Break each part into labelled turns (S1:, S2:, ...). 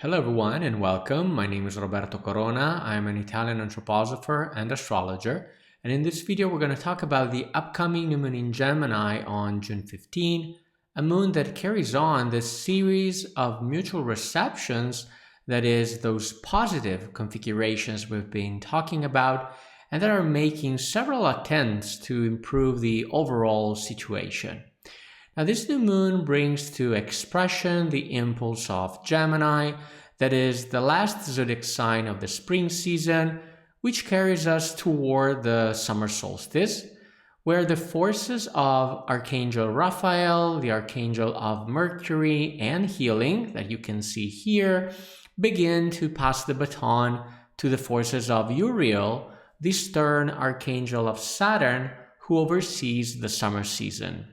S1: Hello everyone and welcome. My name is Roberto Corona. I'm an Italian anthroposopher and astrologer. And in this video, we're going to talk about the upcoming new moon in Gemini on June 15, a moon that carries on this series of mutual receptions, that is, those positive configurations we've been talking about, and that are making several attempts to improve the overall situation. Now, this new moon brings to expression the impulse of Gemini, that is the last zodiac sign of the spring season, which carries us toward the summer solstice, where the forces of Archangel Raphael, the Archangel of Mercury and healing, that you can see here, begin to pass the baton to the forces of Uriel, the stern Archangel of Saturn, who oversees the summer season.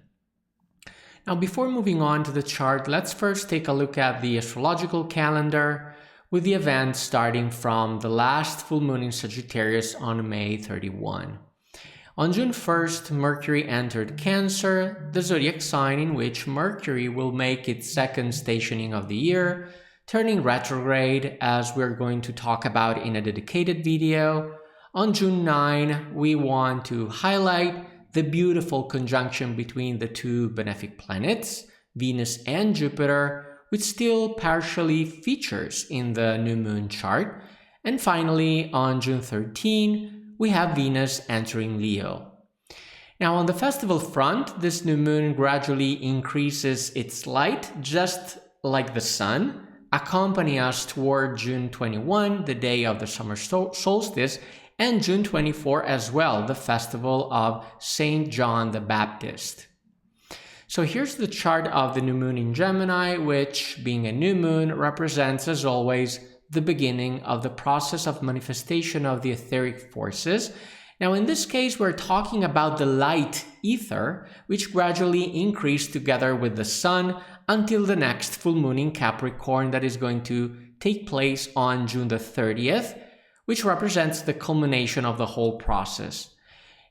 S1: Now, before moving on to the chart, let's first take a look at the astrological calendar, with the events starting from the last full moon in Sagittarius on May 31. On June 1st, Mercury entered Cancer, the zodiac sign in which Mercury will make its second stationing of the year, turning retrograde, as we're going to talk about in a dedicated video. On June 9, we want to highlight the beautiful conjunction between the two benefic planets, Venus and Jupiter, which still partially features in the new moon chart. And finally, on June 13, we have Venus entering Leo. Now, on the festival front, this new moon gradually increases its light, just like the sun, accompanying us toward June 21, the day of the summer solstice, and June 24 as well, the festival of Saint John the Baptist. So here's the chart of the new moon in Gemini, which, being a new moon, represents, as always, the beginning of the process of manifestation of the etheric forces. Now, in this case, we're talking about the light ether, which gradually increased together with the sun until the next full moon in Capricorn that is going to take place on June the 30th, which represents the culmination of the whole process.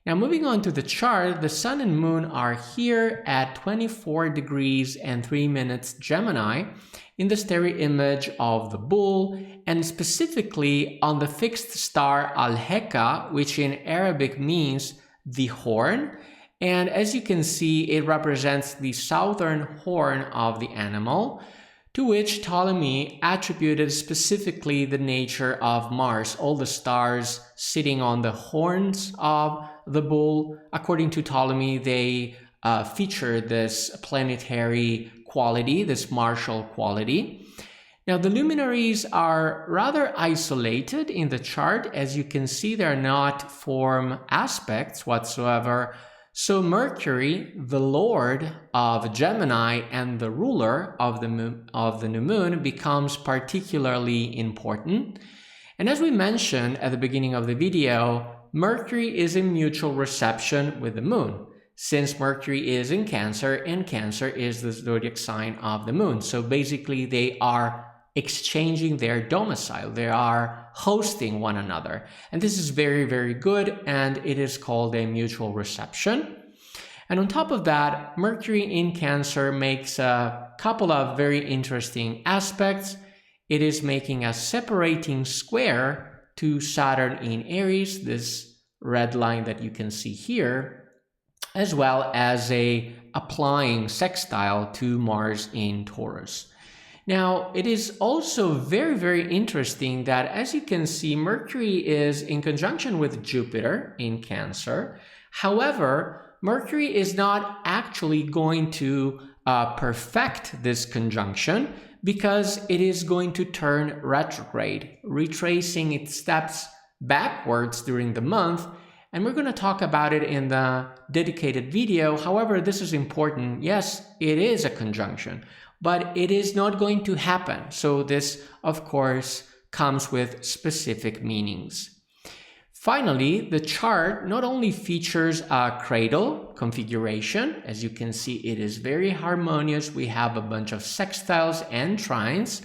S1: Now, moving on to the chart, the sun and moon are here at 24 degrees and 3 minutes Gemini in the starry image of the bull, and specifically on the fixed star Alheka, which in Arabic means the horn. And as you can see, it represents the southern horn of the animal, to which Ptolemy attributed specifically the nature of Mars, all the stars sitting on the horns of the bull. According to Ptolemy, they feature this planetary quality, this martial quality. Now, the luminaries are rather isolated in the chart. As you can see, they're not form aspects whatsoever. So Mercury, the lord of Gemini and the ruler of the new moon, becomes particularly important. And as we mentioned at the beginning of the video, Mercury is in mutual reception with the moon, since Mercury is in Cancer and Cancer is the zodiac sign of the moon. So basically they are exchanging their domicile. They are hosting one another. And this is very, very good, and it is called a mutual reception. And on top of that, Mercury in Cancer makes a couple of very interesting aspects. It is making a separating square to Saturn in Aries, this red line that you can see here, as well as a applying sextile to Mars in Taurus. Now, it is also very, very interesting that, as you can see, Mercury is in conjunction with Jupiter in Cancer. However, Mercury is not actually going to perfect this conjunction because it is going to turn retrograde, retracing its steps backwards during the month. And we're going to talk about it in the dedicated video. However, this is important. Yes, it is a conjunction, but it is not going to happen. So this, of course, comes with specific meanings. Finally, the chart not only features a cradle configuration. As you can see, it is very harmonious. We have a bunch of sextiles and trines.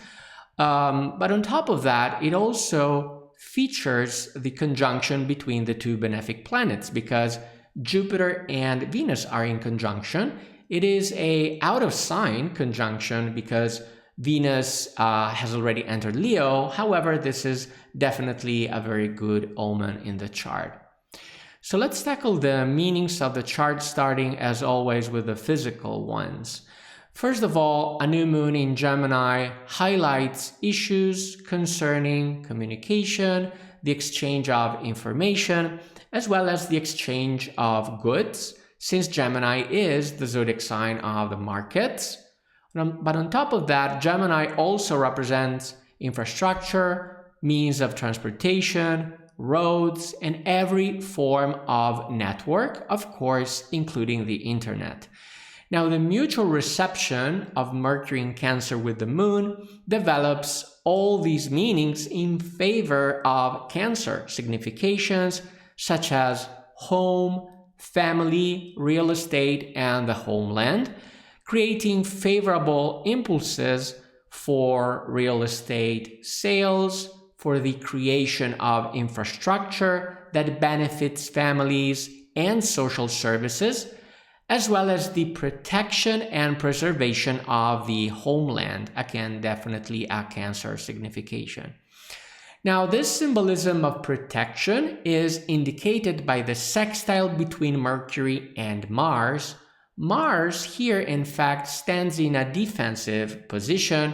S1: But on top of that, it also features the conjunction between the two benefic planets, because Jupiter and Venus are in conjunction. It is a out of sign conjunction because Venus has already entered Leo. However, this is definitely a very good omen in the chart. So let's tackle the meanings of the chart, starting as always with the physical ones. First of all, a new moon in Gemini highlights issues concerning communication, the exchange of information, as well as the exchange of goods, since Gemini is the zodiac sign of the markets. But on top of that, Gemini also represents infrastructure, means of transportation, roads, and every form of network, of course, including the internet. Now, the mutual reception of Mercury in Cancer with the Moon develops all these meanings in favor of Cancer significations such as home, family, real estate, and the homeland, creating favorable impulses for real estate sales, for the creation of infrastructure that benefits families and social services, as well as the protection and preservation of the homeland. Again, definitely a Cancer signification. Now, this symbolism of protection is indicated by the sextile between Mercury and Mars. Mars here, in fact, stands in a defensive position.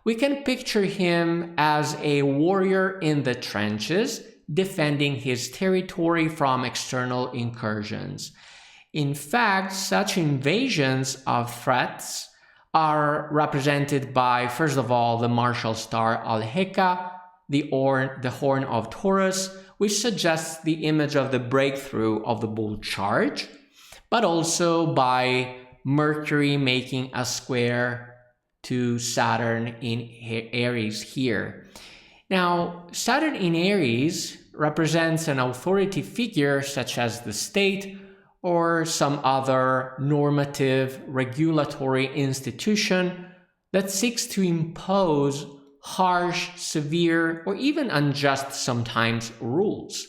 S1: We can picture him as a warrior in the trenches, defending his territory from external incursions. In fact, such invasions of threats are represented by, first of all, the martial star Alheka, the horn of Taurus, which suggests the image of the breakthrough of the bull charge, but also by Mercury making a square to Saturn in Aries here. Now, Saturn in Aries represents an authority figure such as the state or some other normative regulatory institution that seeks to impose harsh, severe, or even unjust sometimes rules.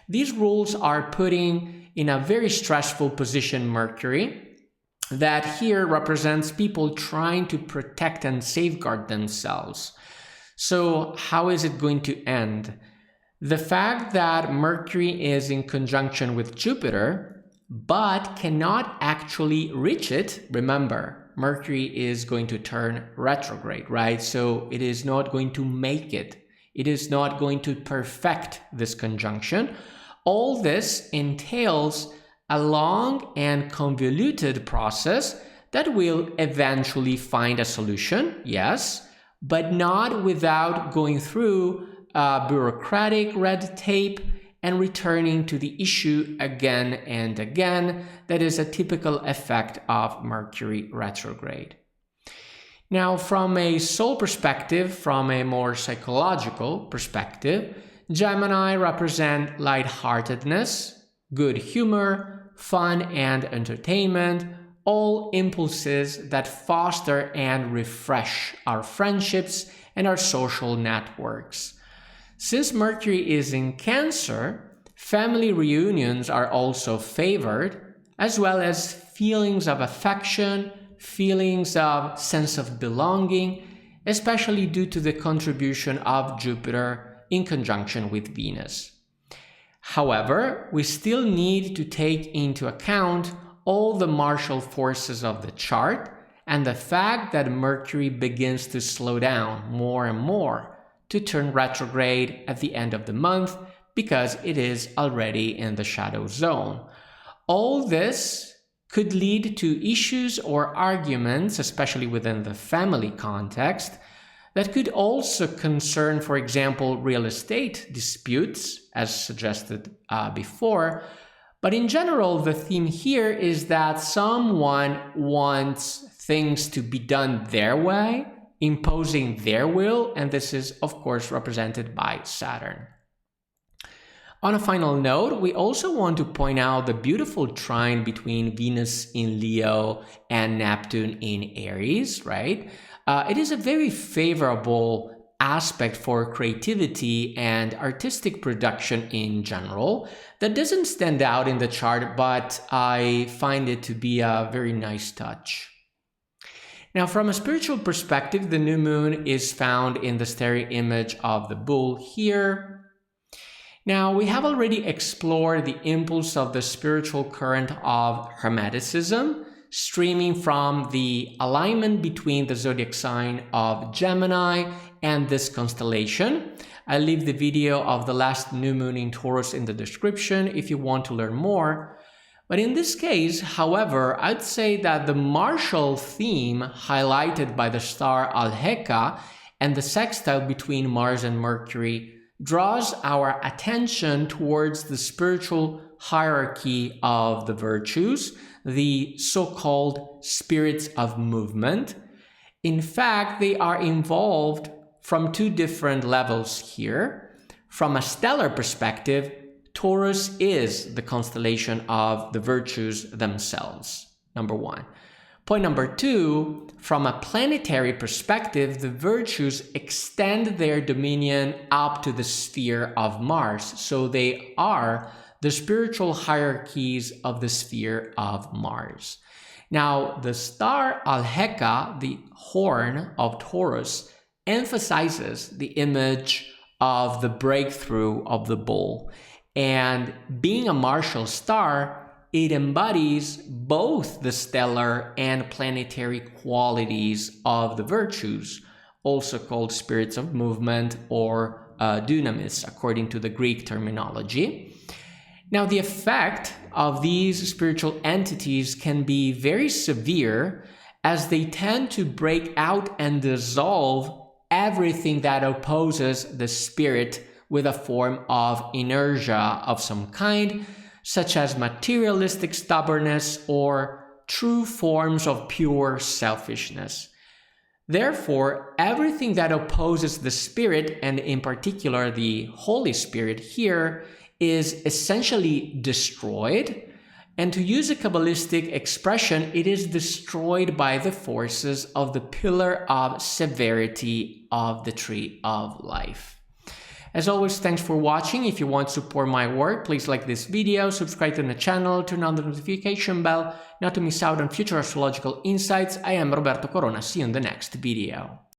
S1: These rules are putting in a very stressful position Mercury that here represents people trying to protect and safeguard themselves. So how is it going to end? The fact that Mercury is in conjunction with Jupiter but cannot actually reach it. Remember, Mercury is going to turn retrograde, right? So it is not going to make it. It is not going to perfect this conjunction. All this entails a long and convoluted process that will eventually find a solution, yes, but not without going through bureaucratic red tape and returning to the issue again and again. That is a typical effect of Mercury retrograde. Now, from a soul perspective, from a more psychological perspective, Gemini represent lightheartedness, good humor, fun and entertainment, all impulses that foster and refresh our friendships and our social networks. Since Mercury is in Cancer, family reunions are also favored, as well as feelings of affection, feelings of sense of belonging, especially due to the contribution of Jupiter in conjunction with Venus. However, we still need to take into account all the martial forces of the chart and the fact that Mercury begins to slow down more and more, to turn retrograde at the end of the month because it is already in the shadow zone. All this could lead to issues or arguments, especially within the family context, that could also concern, for example, real estate disputes, as suggested before. But in general, the theme here is that someone wants things to be done their way, imposing their will, and this is, of course, represented by Saturn. On a final note, we also want to point out the beautiful trine between Venus in Leo and Neptune in Aries, right? It is a very favorable aspect for creativity and artistic production in general that doesn't stand out in the chart, but I find it to be a very nice touch. Now, from a spiritual perspective, the new moon is found in the starry image of the bull here. Now, we have already explored the impulse of the spiritual current of Hermeticism, streaming from the alignment between the zodiac sign of Gemini and this constellation. I'll leave the video of the last new moon in Taurus in the description if you want to learn more. But in this case, however, I'd say that the martial theme highlighted by the star Alheka and the sextile between Mars and Mercury draws our attention towards the spiritual hierarchy of the virtues, the so-called spirits of movement. In fact, they are involved from two different levels here. From a stellar perspective, Taurus is the constellation of the virtues themselves, number one. Point number two, from a planetary perspective, the virtues extend their dominion up to the sphere of Mars. So they are the spiritual hierarchies of the sphere of Mars. Now, the star Alheka, the horn of Taurus, emphasizes the image of the breakthrough of the bull. And being a martial star, it embodies both the stellar and planetary qualities of the virtues, also called spirits of movement or dunamis, according to the Greek terminology. Now, the effect of these spiritual entities can be very severe, as they tend to break out and dissolve everything that opposes the spirit with a form of inertia of some kind, such as materialistic stubbornness or true forms of pure selfishness. Therefore, everything that opposes the spirit, and in particular the Holy Spirit here, is essentially destroyed. And to use a Kabbalistic expression, it is destroyed by the forces of the pillar of severity of the tree of life. As always, thanks for watching. If you want to support my work, please like this video, subscribe to the channel, turn on the notification bell, not to miss out on future astrological insights. I am Roberto Corona. See you in the next video.